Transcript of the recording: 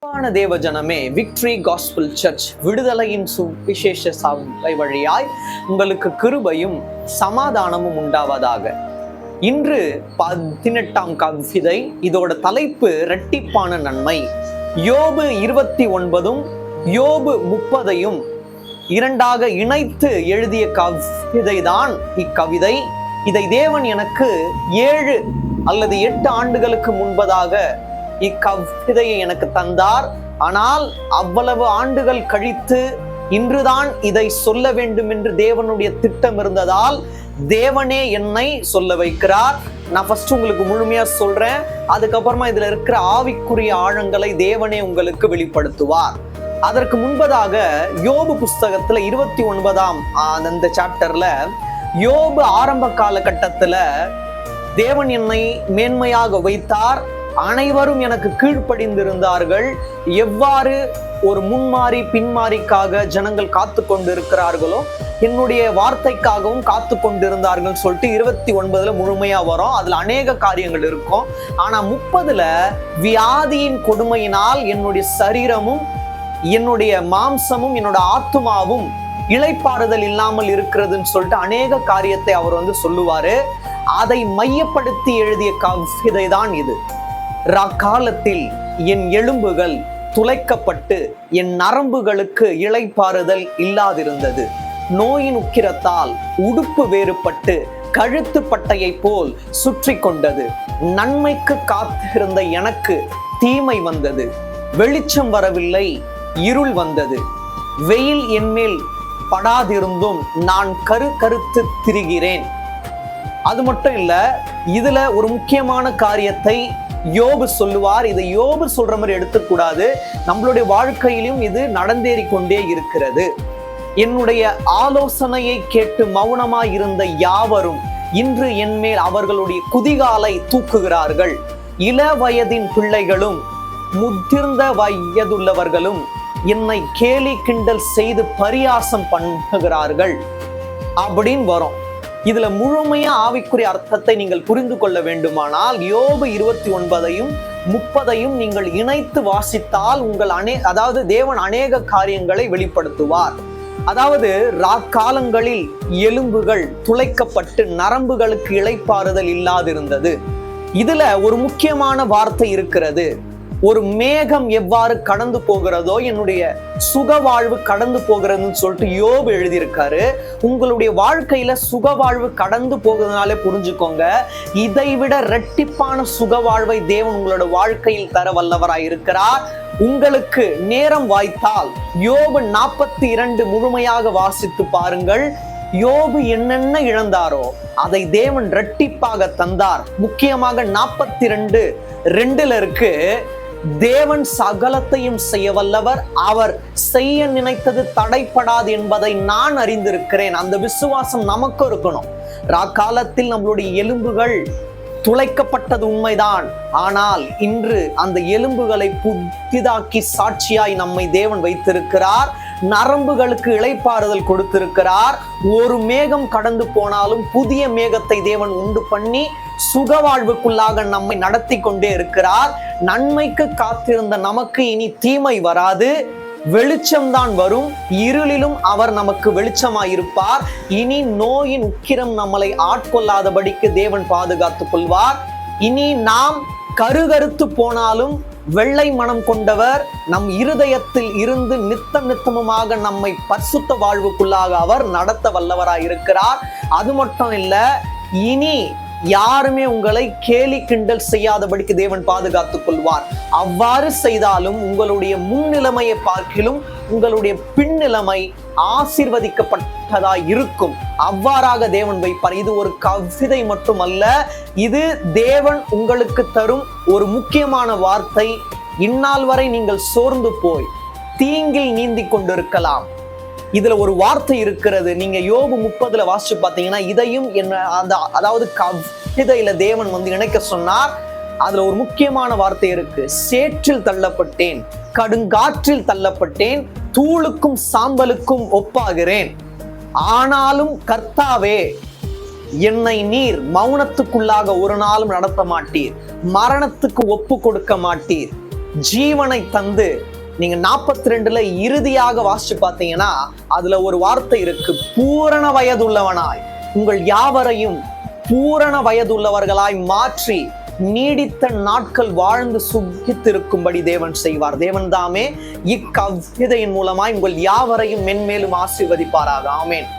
தேவஜனமே, victory gospel search விடுதலையின் சுவிசேஷ சபை வழியாய் உங்களுக்கு கிருபையும் சமாதானமும் உண்டாவதாக. இன்று 18ஆம் கவிதை. இதோட தலைப்பு இரட்டிப்பான நன்மை. யோபு 29 யோபு 30 இரண்டாக இணைத்து எழுதிய கவிதை தான் இக்கவிதை. இதை தேவன் எனக்கு 7 அல்லது 8 ஆண்டுகளுக்கு முன்பதாக இக்கவிதையை எனக்கு தந்தார். ஆனால் அவ்வளவு ஆண்டுகள் கழித்து இன்றுதான் இதை சொல்ல வேண்டும் என்று தேவனுடைய திட்டம் இருந்ததால் தேவனே என்னை சொல்ல வைக்கிறார். நான் ஃபர்ஸ்ட் உங்களுக்கு முழுமையா சொல்றேன், அதுக்கப்புறமா இதுல இருக்கிற ஆவிக்குரிய ஆழங்களை தேவனே உங்களுக்கு வெளிப்படுத்துவார். அதற்கு முன்பதாக யோபு புஸ்தகத்துல 29ஆம் அந்த சாப்டர்ல யோபு ஆரம்ப காலகட்டத்துல தேவன் என்னை மேன்மையாக வைத்தார், அனைவரும் எனக்கு கீழ்ப்படிந்திருந்தார்கள், எவ்வாறு ஒரு முன்மாறி பின்மாறிக்காக ஜனங்கள் காத்து கொண்டு இருக்கிறார்களோ என்னுடைய வார்த்தைக்காகவும் காத்து கொண்டிருந்தார்கள் சொல்லிட்டு 29ல முழுமையா வரும். அதுல அநேக காரியங்கள் இருக்கும். ஆனா 30ல வியாதியின் கொடுமையினால் என்னுடைய சரீரமும் என்னுடைய மாம்சமும் என்னோட ஆத்துமாவும் இளைப்பாறுதல் இல்லாமல் இருக்கிறதுன்னு சொல்லிட்டு அநேக காரியத்தை அவர் சொல்லுவாரு. அதை மையப்படுத்தி எழுதிய கவிதை தான் இது. காலத்தில் என் எலும்புகள் துளைக்கப்பட்டு என் நரம்புகளுக்கு இளைப்பாறுதல் இல்லாதிருந்தது. நோயின் உக்கிரத்தால் உடுப்பு வேறுபட்டு கழுத்து பட்டையை போல் சுற்றி கொண்டது. நன்மைக்கு காத்திருந்த எனக்கு தீமை வந்தது. வெளிச்சம் வரவில்லை, இருள் வந்தது. வெயில் என்மேல் படாதிருந்தும் நான் கருத்து திரிகிறேன். அது மட்டும் இல்ல, இதுல ஒரு முக்கியமான காரியத்தை யோபு சொல்லுவார். இதை யோபு சொல்ற மாதிரி எடுத்துக்கூடாது, நம்மளுடைய வாழ்க்கையிலும் இது நடந்தேறி கொண்டே இருக்கிறது. என்னுடைய ஆலோசனையை கேட்டு மௌனமாய் இருந்த யாவரும் இன்று என்மேல் அவர்களுடைய குதிகாலை தூக்குகிறார்கள். இள வயதின் பிள்ளைகளும் முதிர்ந்த வயதுள்ளவர்களும் என்னை கேலி கிண்டல் செய்து பரியாசம் பண்ணுகிறார்கள் அப்படின்னு வரும். இதுல முழுமையா ஆவிக்குரிய அர்த்தத்தை நீங்கள் புரிந்து கொள்ள வேண்டுமானால் யோபு 29ஐயும் 30ஐயும் நீங்கள் இணைத்து வாசித்தால் உங்கள் அதாவது தேவன் அநேக காரியங்களை வெளிப்படுத்துவார். அதாவது காலங்களில் எலும்புகள் துளைக்கப்பட்டு நரம்புகளுக்கு இளைப்பாறுதல் இல்லாதிருந்தது. இதுல ஒரு முக்கியமான வார்த்தை இருக்கிறது. ஒரு மேகம் எவ்வாறு கடந்து போகிறதோ என்னுடைய சுகவாழ்வு கடந்து போகிறதுன்னு சொல்லிட்டு யோபு எழுதியிருக்காரு. உங்களுடைய வாழ்க்கையில சுகவாழ்வு கடந்து போகிறதுனாலே புரிஞ்சுக்கோங்க, இதைவிட இரட்டிப்பான சுகவாழ்வை தேவன் உங்களோட வாழ்க்கையில் தர வல்லவராய் இருக்கிறார். உங்களுக்கு நேரம் வாய்த்தால் யோபு 42 முழுமையாக வாசித்து பாருங்கள். யோபு என்னென்ன இழந்தாரோ அதை தேவன் இரட்டிப்பாக தந்தார். முக்கியமாக 42:2 இருக்கு, தேவன் சகலத்தையும் செய்ய வல்லவர், அவர் செய்ய நினைத்தது தடைப்படாது என்பதை நான் அறிந்திருக்கிறேன். அந்த விசுவாசம் நமக்கு இருக்கணும். காலத்தில் நம்மளுடைய எலும்புகள் துளைக்கப்பட்டது உண்மைதான், ஆனால் இன்று அந்த எலும்புகளை புதிதாக்கி சாட்சியாய் நம்மை தேவன் வைத்திருக்கிறார். நரம்புகளுக்கு இளைப்பாறுதல் கொடுத்திருக்கிறார். ஒரு மேகம் கடந்து போனாலும் புதிய மேகத்தை தேவன் உண்டு பண்ணி சுகவாழ்வுக்குள்ளாக நம்மை நடத்தி கொண்டே இருக்கிறார். நன்மைக்கு காத்திருந்த நமக்கு இனி தீமை வராது, வெளிச்சம்தான் வரும். இருளிலும் அவர் நமக்கு வெளிச்சமாயிருப்பார். இனி நோயின் உக்கிரம் நம்மளை ஆட்கொள்ளாதபடிக்கு தேவன் பாதுகாத்துக் கொள்வார். இனி நாம் கருகருத்து போனாலும் வெள்ளை மனம் கொண்டவர் நம் இருதயத்தில் இருந்து நித்தமுமாக நம்மை பரிசுத்த வாழ்வுக்குள்ளாக அவர் நடத்த வல்லவராயிருக்கிறார். அது மட்டும் இல்ல, இனி யாருமே உங்களை கேலி கிண்டல் செய்யாதபடிக்கு தேவன் பாதுகாத்துக் கொள்வார். அவ்வாறு செய்தாலும் உங்களுடைய முன்னிலைமையை பார்க்கிலும் உங்களுடைய பின்னிலைமை ஆசீர்வதிக்கப்பட்டதாய் இருக்கும். அவ்வாறாக தேவன் வைப்பார். இது ஒரு கவிதை மட்டுமல்ல, இது தேவன் உங்களுக்கு தரும் ஒரு முக்கியமான வார்த்தை. இந்நாள் வரை நீங்கள் சோர்ந்து போய் தீங்கில் நீந்தி கொண்டிருக்கலாம். இதுல ஒரு வார்த்தை இருக்கிறது. நீங்க யோபு 30ல வாசிச்சு பார்த்தீங்கன்னா இதையும் அதாவது கவிதையில தேவன் இணைக்க சொன்னார். அதுல ஒரு முக்கியமான வார்த்தை இருக்கு. சேற்றில் தள்ளப்பட்டேன், கடுங்காற்றில் தள்ளப்பட்டேன், தூளுக்கும் சாம்பலுக்கும் ஒப்பாகிறேன். ஆனாலும் கர்த்தாவே, என்னை நீர் மௌனத்துக்குள்ளாக ஒரு நாளும் நடத்த மாட்டீர், மரணத்துக்கு ஒப்பு கொடுக்க மாட்டீர். ஜீவனை தந்து, நீங்க 42ல இறுதியாக வாசிச்சு பார்த்தீங்கன்னா அதுல ஒரு வார்த்தை இருக்கு, பூரண வயதுள்ளவனாய் உங்கள் யாவரையும் பூரண வயதுள்ளவர்களாய் மாற்றி நீடித்த நாட்கள் வாழ்ந்து சுகித்திருக்கும்படி தேவன் செய்வார். தேவன் தாமே இக்கவிதையின் மூலமாய் உங்கள் யாவரையும் மென்மேலும் ஆசீர்வதிப்பாராக. ஆமென்.